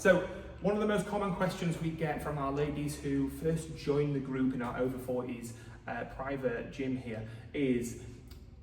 So one of the most common questions we get from our ladies who first join the group in our over 40s private gym here is,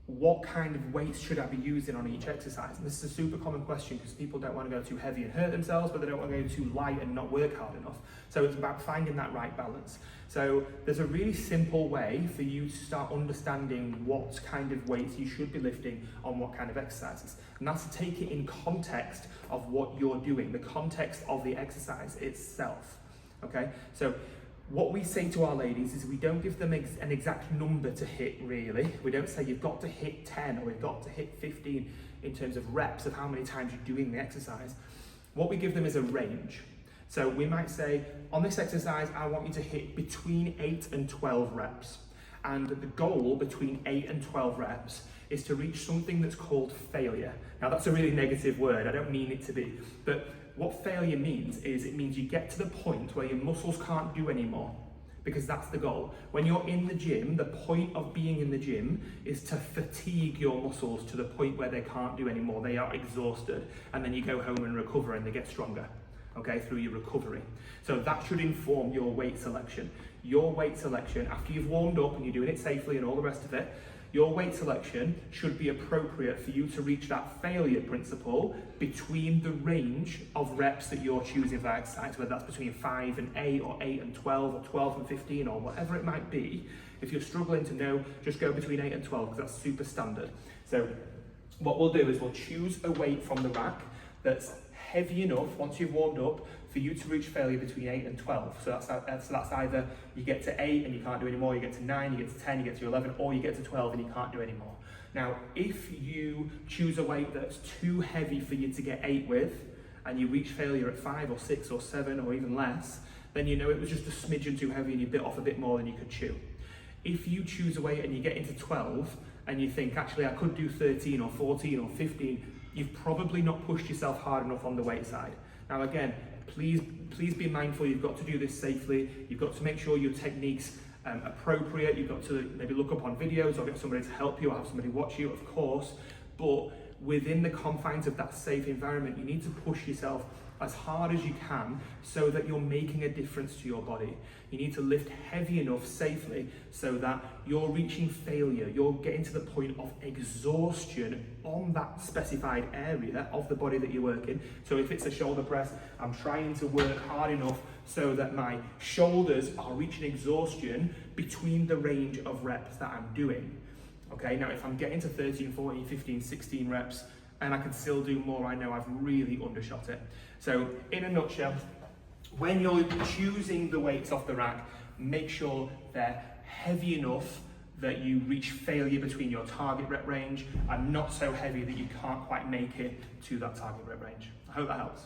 what kind of weights should I be using on each exercise? And this is a super common question because people don't want to go too heavy and hurt themselves, but they don't want to go too light and not work hard enough. So it's about finding that right balance. So there's a really simple way for you to start understanding what kind of weights you should be lifting on what kind of exercises. And that's to take it in context of what you're doing, the context of the exercise itself. Okay, so what we say to our ladies is we don't give them an exact number to hit, really. We don't say you've got to hit 10 or you've got to hit 15 in terms of reps of how many times you're doing the exercise. What we give them is a range. So we might say, on this exercise, I want you to hit between 8 and 12 reps. And the goal between 8 and 12 reps is to reach something that's called failure. Now that's a really negative word, I don't mean it to be, but what failure means is it means you get to the point where your muscles can't do anymore, because that's the goal. When you're in the gym, the point of being in the gym is to fatigue your muscles to the point where they can't do anymore, they are exhausted, and then you go home and recover and they get stronger, okay, through your recovery. So that should inform your weight selection. Your weight selection, after you've warmed up and you're doing it safely and all the rest of it, your weight selection should be appropriate for you to reach that failure principle between the range of reps that you're choosing for exercise, whether that's between 5 and 8 or 8 and 12 or 12 and 15 or whatever it might be. If you're struggling to know, just go between 8 and 12 because that's super standard. So what we'll do is we'll choose a weight from the rack that's heavy enough once you've warmed up for you to reach failure between 8 and 12. So that's either you get to 8 and you can't do any more, you get to 9, you get to 10, you get to 11, or you get to 12 and you can't do any more. Now, if you choose a weight that's too heavy for you to get 8 with, and you reach failure at 5 or 6 or 7 or even less, then you know it was just a smidgen too heavy and you bit off a bit more than you could chew. If you choose a weight and you get into 12 and you think, actually I could do 13 or 14 or 15, you've probably not pushed yourself hard enough on the weight side. Now again, please be mindful, you've got to do this safely, you've got to make sure your technique's appropriate, you've got to maybe look up on videos or get somebody to help you or have somebody watch you, of course, but within the confines of that safe environment, you need to push yourself as hard as you can so that you're making a difference to your body. You need to lift heavy enough safely so that you're reaching failure, you're getting to the point of exhaustion on that specified area of the body that you're working. So if it's a shoulder press, I'm trying to work hard enough so that my shoulders are reaching exhaustion between the range of reps that I'm doing. Okay, now if I'm getting to 13, 14, 15, 16 reps, and I can still do more, I know I've really undershot it. So in a nutshell, when you're choosing the weights off the rack, make sure they're heavy enough that you reach failure between your target rep range and not so heavy that you can't quite make it to that target rep range. I hope that helps.